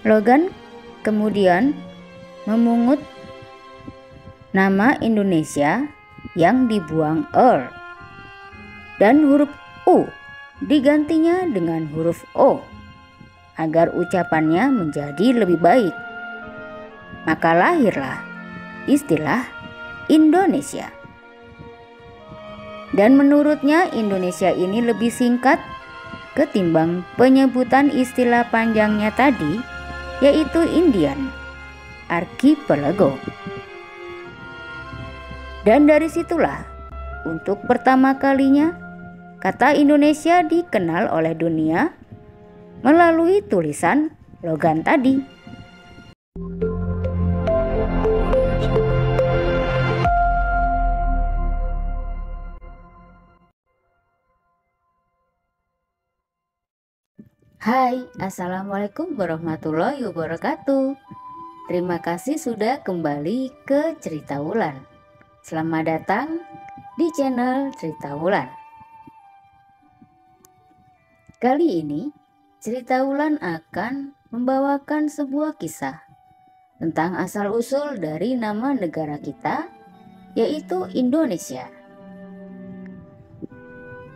Logan kemudian memungut nama Indonesia yang dibuang er dan huruf U digantinya dengan huruf O agar ucapannya menjadi lebih baik. Maka lahirlah istilah Indonesia. Dan menurutnya Indonesia ini lebih singkat ketimbang penyebutan istilah panjangnya tadi, yaitu Indian Archipelago. Dan dari situlah untuk pertama kalinya kata Indonesia dikenal oleh dunia melalui tulisan Logan tadi. Hai, Assalamualaikum warahmatullahi wabarakatuh. Terima kasih sudah kembali ke Cerita Wulan. Selamat datang di channel Cerita Wulan. Kali ini Cerita Wulan akan membawakan sebuah kisah tentang asal-usul dari nama negara kita, yaitu Indonesia.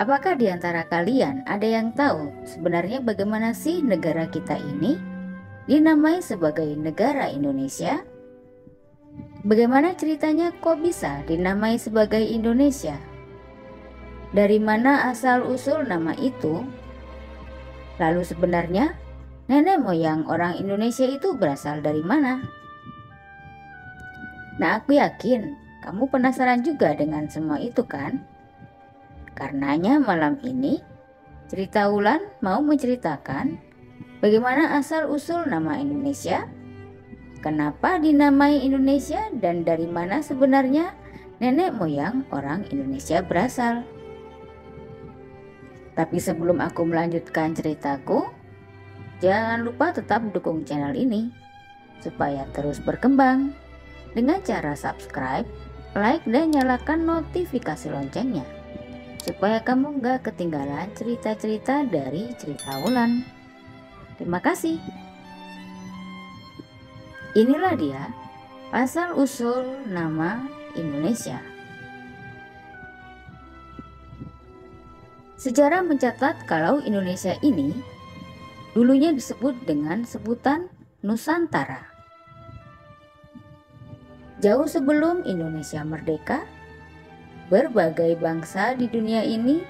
Apakah di antara kalian ada yang tahu sebenarnya bagaimana sih negara kita ini dinamai sebagai negara Indonesia? Bagaimana ceritanya kok bisa dinamai sebagai Indonesia? Dari mana asal-usul nama itu? Lalu sebenarnya nenek moyang orang Indonesia itu berasal dari mana? Nah, aku yakin kamu penasaran juga dengan semua itu kan? Karenanya malam ini Cerita Wulan mau menceritakan bagaimana asal-usul nama Indonesia, kenapa dinamai Indonesia, dan dari mana sebenarnya nenek moyang orang Indonesia berasal. Tapi sebelum aku melanjutkan ceritaku, jangan lupa tetap dukung channel ini supaya terus berkembang dengan cara subscribe, like, dan nyalakan notifikasi loncengnya supaya kamu gak ketinggalan cerita-cerita dari Cerita Wulan. Terima kasih. Inilah dia asal-usul nama Indonesia. Sejarah mencatat kalau Indonesia ini dulunya disebut dengan sebutan Nusantara. Jauh sebelum Indonesia merdeka, berbagai bangsa di dunia ini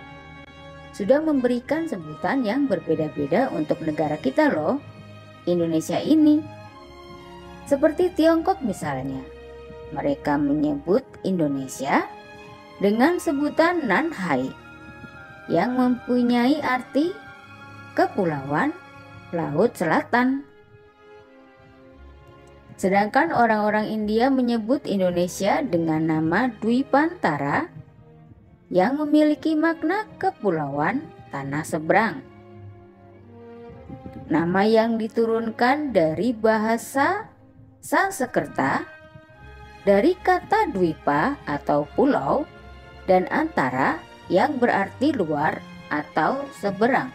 sudah memberikan sebutan yang berbeda-beda untuk negara kita loh, Indonesia ini. Seperti Tiongkok misalnya, mereka menyebut Indonesia dengan sebutan Nanhai yang mempunyai arti kepulauan Laut Selatan. Sedangkan orang-orang India menyebut Indonesia dengan nama Dwipantara yang memiliki makna kepulauan tanah seberang. Nama yang diturunkan dari bahasa Sanskerta dari kata Dwipa atau pulau dan antara yang berarti luar atau seberang.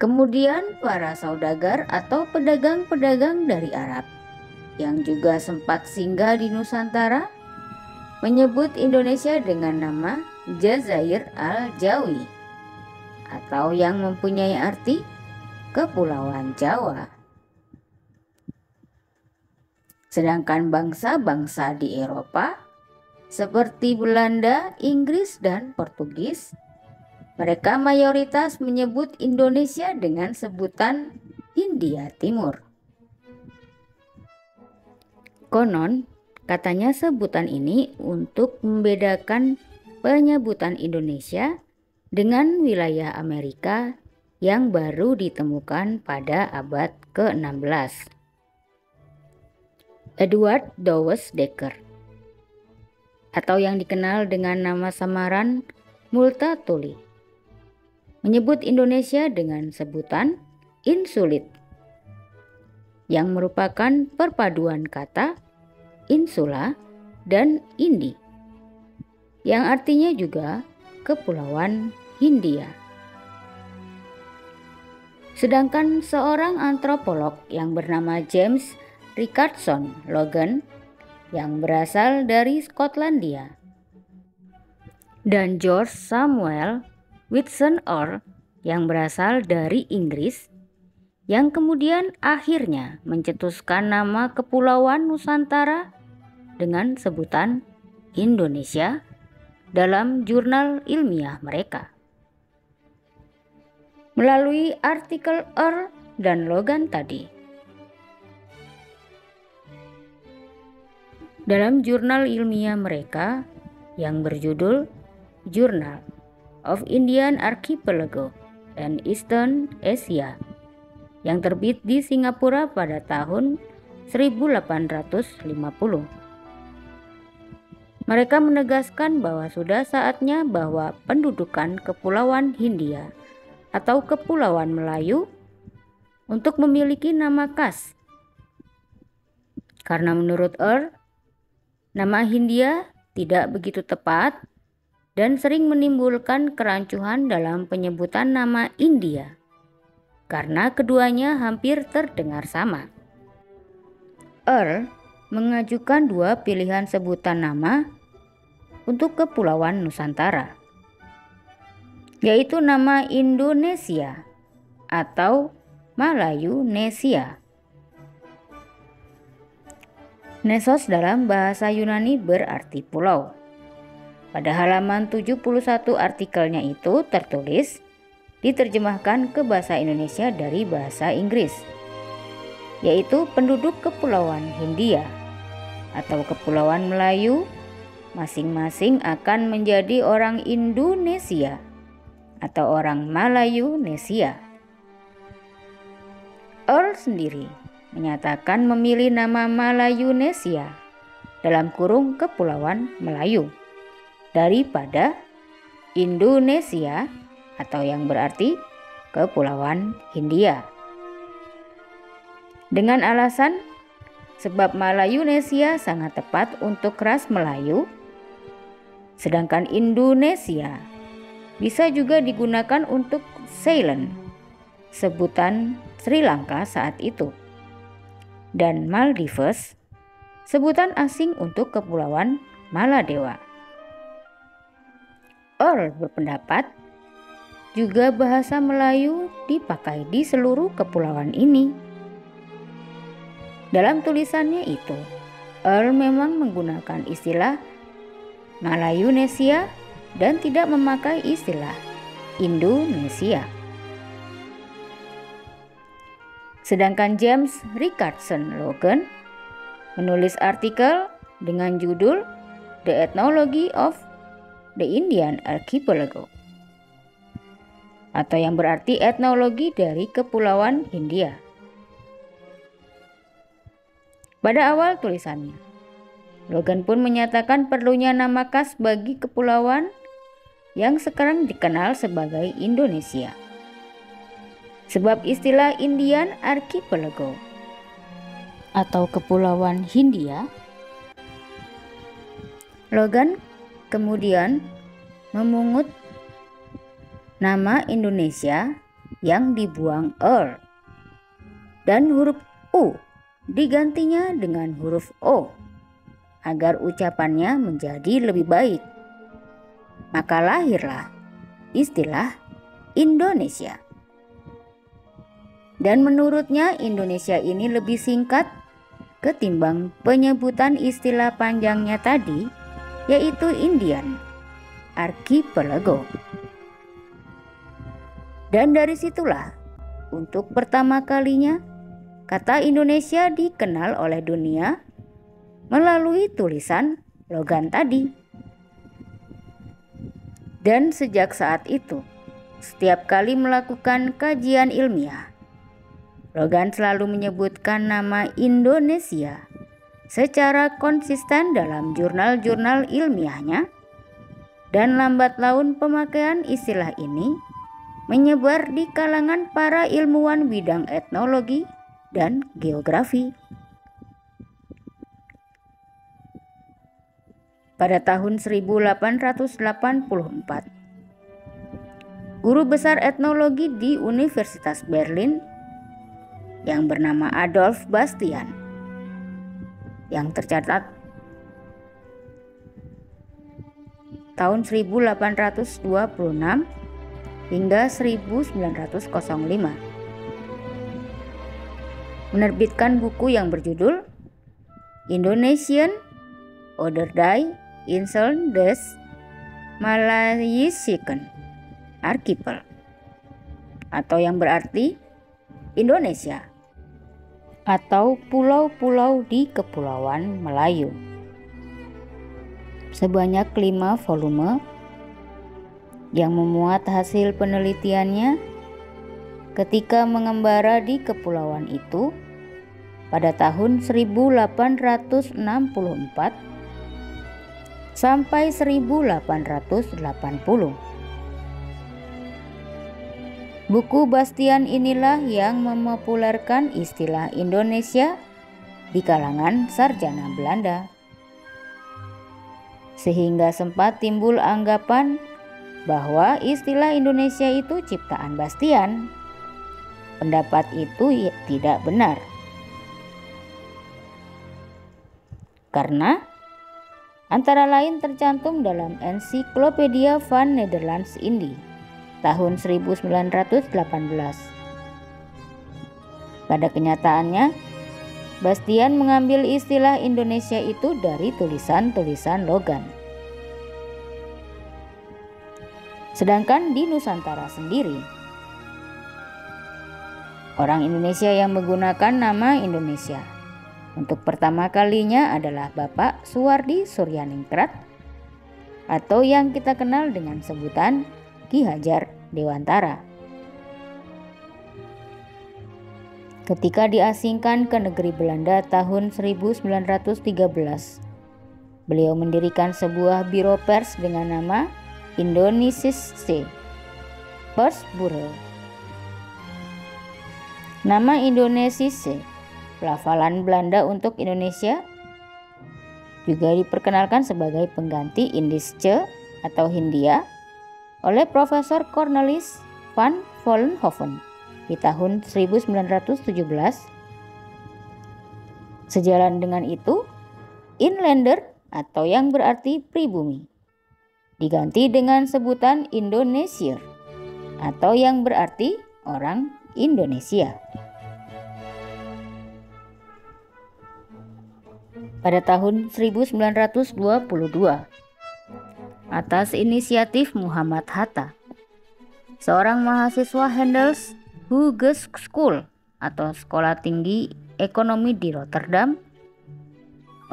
Kemudian para saudagar atau pedagang-pedagang dari Arab yang juga sempat singgah di Nusantara menyebut Indonesia dengan nama Jazair al-Jawi atau yang mempunyai arti Kepulauan Jawa. Sedangkan bangsa-bangsa di Eropa seperti Belanda, Inggris, dan Portugis, mereka mayoritas menyebut Indonesia dengan sebutan Hindia Timur. Konon, katanya sebutan ini untuk membedakan penyebutan Indonesia dengan wilayah Amerika yang baru ditemukan pada abad ke-16. Edward Dawes Dekker, atau yang dikenal dengan nama samaran Multatuli, menyebut Indonesia dengan sebutan insulit, yang merupakan perpaduan kata insula dan indi, yang artinya juga Kepulauan Hindia. Sedangkan seorang antropolog yang bernama James Richardson Logan yang berasal dari Skotlandia dan George Samuel Whitson Earl yang berasal dari Inggris yang kemudian akhirnya mencetuskan nama Kepulauan Nusantara dengan sebutan Indonesia dalam jurnal ilmiah mereka. Melalui artikel Earl dan Logan tadi, dalam jurnal ilmiah mereka yang berjudul Journal of Indian Archipelago and Eastern Asia yang terbit di Singapura pada tahun 1850. Mereka menegaskan bahwa sudah saatnya bahwa pendudukan Kepulauan Hindia atau Kepulauan Melayu untuk memiliki nama khas. Karena menurut Earl, nama Hindia tidak begitu tepat dan sering menimbulkan kerancuhan dalam penyebutan nama India, karena keduanya hampir terdengar sama. Earl mengajukan dua pilihan sebutan nama untuk Kepulauan Nusantara, yaitu nama Indonesia atau Malayunesia. Nesos dalam bahasa Yunani berarti pulau. Pada halaman 71 artikelnya itu tertulis, diterjemahkan ke bahasa Indonesia dari bahasa Inggris, yaitu penduduk Kepulauan Hindia atau Kepulauan Melayu masing-masing akan menjadi orang Indonesia atau orang Malayunesia. Earl sendiri menyatakan memilih nama Malayunesia dalam kurung Kepulauan Melayu daripada Indonesia atau yang berarti Kepulauan Hindia. Dengan alasan sebab Malayunesia sangat tepat untuk ras Melayu, sedangkan Indonesia bisa juga digunakan untuk Ceylon, sebutan Sri Lanka saat itu, dan Maldives, sebutan asing untuk Kepulauan Maladewa. Earl berpendapat juga bahasa Melayu dipakai di seluruh kepulauan ini. Dalam tulisannya itu, Earl memang menggunakan istilah Malayunesia dan tidak memakai istilah Indonesia. Sedangkan James Richardson Logan menulis artikel dengan judul The Ethnology of the Indian Archipelago, atau yang berarti etnologi dari Kepulauan Hindia. Pada awal tulisannya, Logan pun menyatakan perlunya nama khas bagi kepulauan yang sekarang dikenal sebagai Indonesia. Sebab istilah Indian Archipelago atau Kepulauan Hindia, Logan kemudian memungut nama Indonesia yang dibuang Earl dan huruf U digantinya dengan huruf O agar ucapannya menjadi lebih baik. Maka lahirlah istilah Indonesia. Dan menurutnya Indonesia ini lebih singkat ketimbang penyebutan istilah panjangnya tadi, yaitu Indian Archipelago. Dan dari situlah untuk pertama kalinya kata Indonesia dikenal oleh dunia melalui tulisan Logan tadi. Dan sejak saat itu, setiap kali melakukan kajian ilmiah, Logan selalu menyebutkan nama Indonesia secara konsisten dalam jurnal-jurnal ilmiahnya, dan lambat laun pemakaian istilah ini menyebar di kalangan para ilmuwan bidang etnologi dan geografi. Pada tahun 1884, guru besar etnologi di Universitas Berlin yang bernama Adolf Bastian, yang tercatat tahun 1826 hingga 1905, menerbitkan buku yang berjudul Indonesian Ouderdij Insel des Malaysian Archipel, atau yang berarti Indonesia atau pulau-pulau di Kepulauan Melayu, sebanyak 5 volume yang memuat hasil penelitiannya ketika mengembara di kepulauan itu pada tahun 1864 sampai 1880. Buku Bastian inilah yang memopulerkan istilah Indonesia di kalangan sarjana Belanda, sehingga sempat timbul anggapan bahwa istilah Indonesia itu ciptaan Bastian. Pendapat itu tidak benar, karena antara lain tercantum dalam Encyclopedia van Nederlands Indie tahun 1918. Pada kenyataannya, Bastian mengambil istilah Indonesia itu dari tulisan-tulisan Logan. Sedangkan di Nusantara sendiri, orang Indonesia yang menggunakan nama Indonesia untuk pertama kalinya adalah Bapak Suwardi Suryaningrat, atau yang kita kenal dengan sebutan Ki Hajar Dewantara. Ketika diasingkan ke negeri Belanda tahun 1913, beliau mendirikan sebuah biro pers dengan nama Indonesische Persbureau. Nama Indonesische, pelafalan Belanda untuk Indonesia, juga diperkenalkan sebagai pengganti Indische atau Hindia oleh Profesor Cornelis van Vollenhoven di tahun 1917. Sejalan dengan itu, Inlander atau yang berarti pribumi diganti dengan sebutan Indonesier atau yang berarti orang Indonesia. Pada tahun 1922, atas inisiatif Muhammad Hatta, seorang mahasiswa Handels Hogeschool atau Sekolah Tinggi Ekonomi di Rotterdam,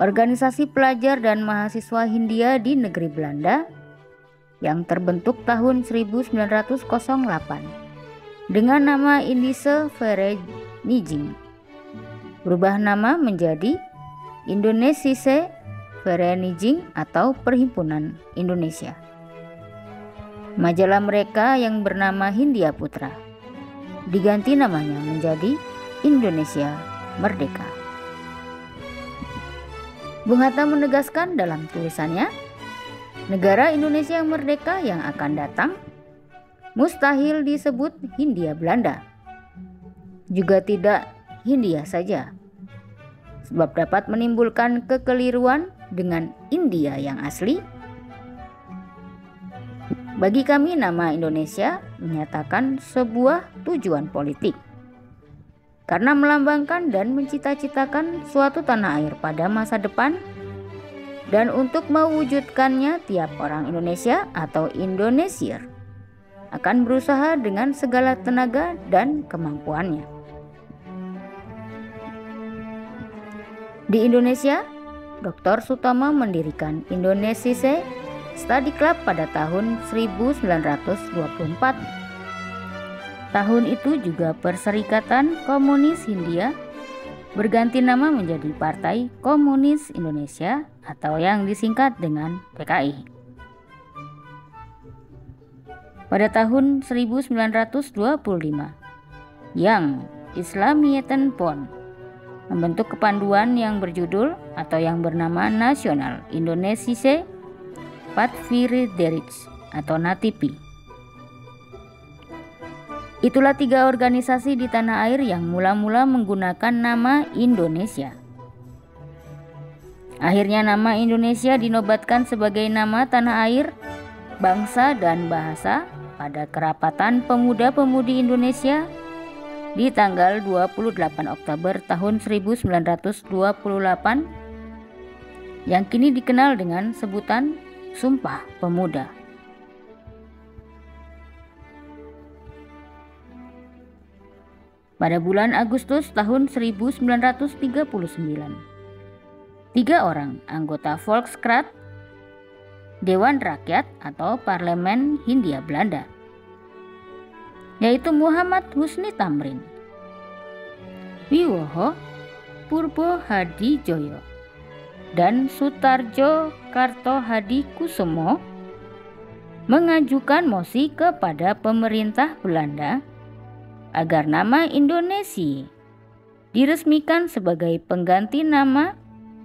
organisasi pelajar dan mahasiswa Hindia di negeri Belanda yang terbentuk tahun 1908 dengan nama Indische Vereniging berubah nama menjadi Indonesische Vereniging atau Perhimpunan Indonesia. Majalah mereka yang bernama Hindia Putra diganti namanya menjadi Indonesia Merdeka. Bung Hatta menegaskan dalam tulisannya, negara Indonesia merdeka yang akan datang mustahil disebut Hindia Belanda, juga tidak Hindia saja, sebab dapat menimbulkan kekeliruan dengan India yang asli. Bagi kami nama Indonesia menyatakan sebuah tujuan politik, karena melambangkan dan mencita-citakan suatu tanah air pada masa depan, dan untuk mewujudkannya tiap orang Indonesia atau Indonesier akan berusaha dengan segala tenaga dan kemampuannya. Di Indonesia, Dr. Sutomo mendirikan Indonesische Study Club pada tahun 1924. Tahun itu juga Perserikatan Komunis Hindia berganti nama menjadi Partai Komunis Indonesia atau yang disingkat dengan PKI. Pada tahun 1925, Yang Islamiyetenbond membentuk kepanduan yang berjudul atau yang bernama Nasional Indonesische Padvederij atau NATIPI. Itulah 3 organisasi di tanah air yang mula-mula menggunakan nama Indonesia. Akhirnya nama Indonesia dinobatkan sebagai nama tanah air, bangsa dan bahasa pada Kerapatan Pemuda-Pemudi Indonesia di tanggal 28 Oktober tahun 1928 yang kini dikenal dengan sebutan Sumpah Pemuda. Pada bulan Agustus tahun 1939, 3 orang anggota Volksraad, Dewan Rakyat atau Parlemen Hindia Belanda, yaitu Muhammad Husni Tamrin, Wiwoho Purbo Hadijoyo, dan Sutarjo Kartohadikusumo mengajukan mosi kepada pemerintah Belanda agar nama Indonesia diresmikan sebagai pengganti nama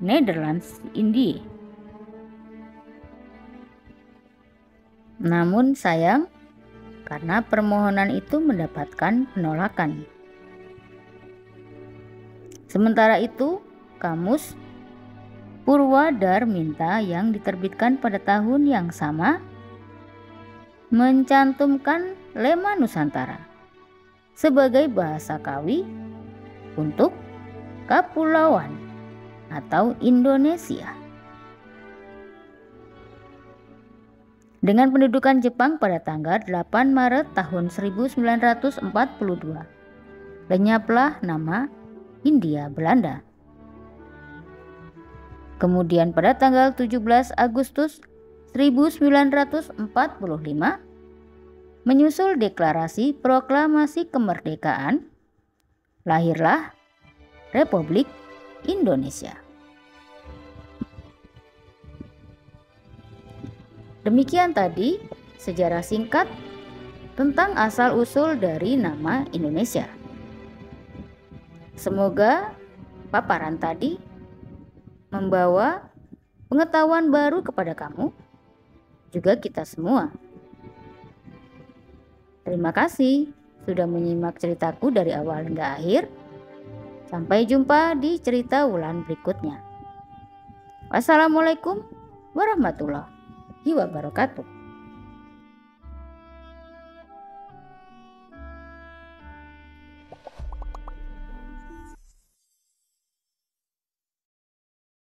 Nederlands Indië. Namun sayang, karena permohonan itu mendapatkan penolakan. Sementara itu, Kamus Purwadarminta yang diterbitkan pada tahun yang sama mencantumkan lema Nusantara sebagai bahasa Kawi untuk Kapulauan atau Indonesia. Dengan pendudukan Jepang pada tanggal 8 Maret tahun 1942, lenyaplah nama Hindia Belanda. Kemudian pada tanggal 17 Agustus 1945, menyusul deklarasi proklamasi kemerdekaan, lahirlah Republik Indonesia. Demikian tadi sejarah singkat tentang asal-usul dari nama Indonesia. Semoga paparan tadi membawa pengetahuan baru kepada kamu, juga kita semua. Terima kasih sudah menyimak ceritaku dari awal hingga akhir. Sampai jumpa di cerita Wulan berikutnya. Wassalamualaikum warahmatullahi wabarakatuh.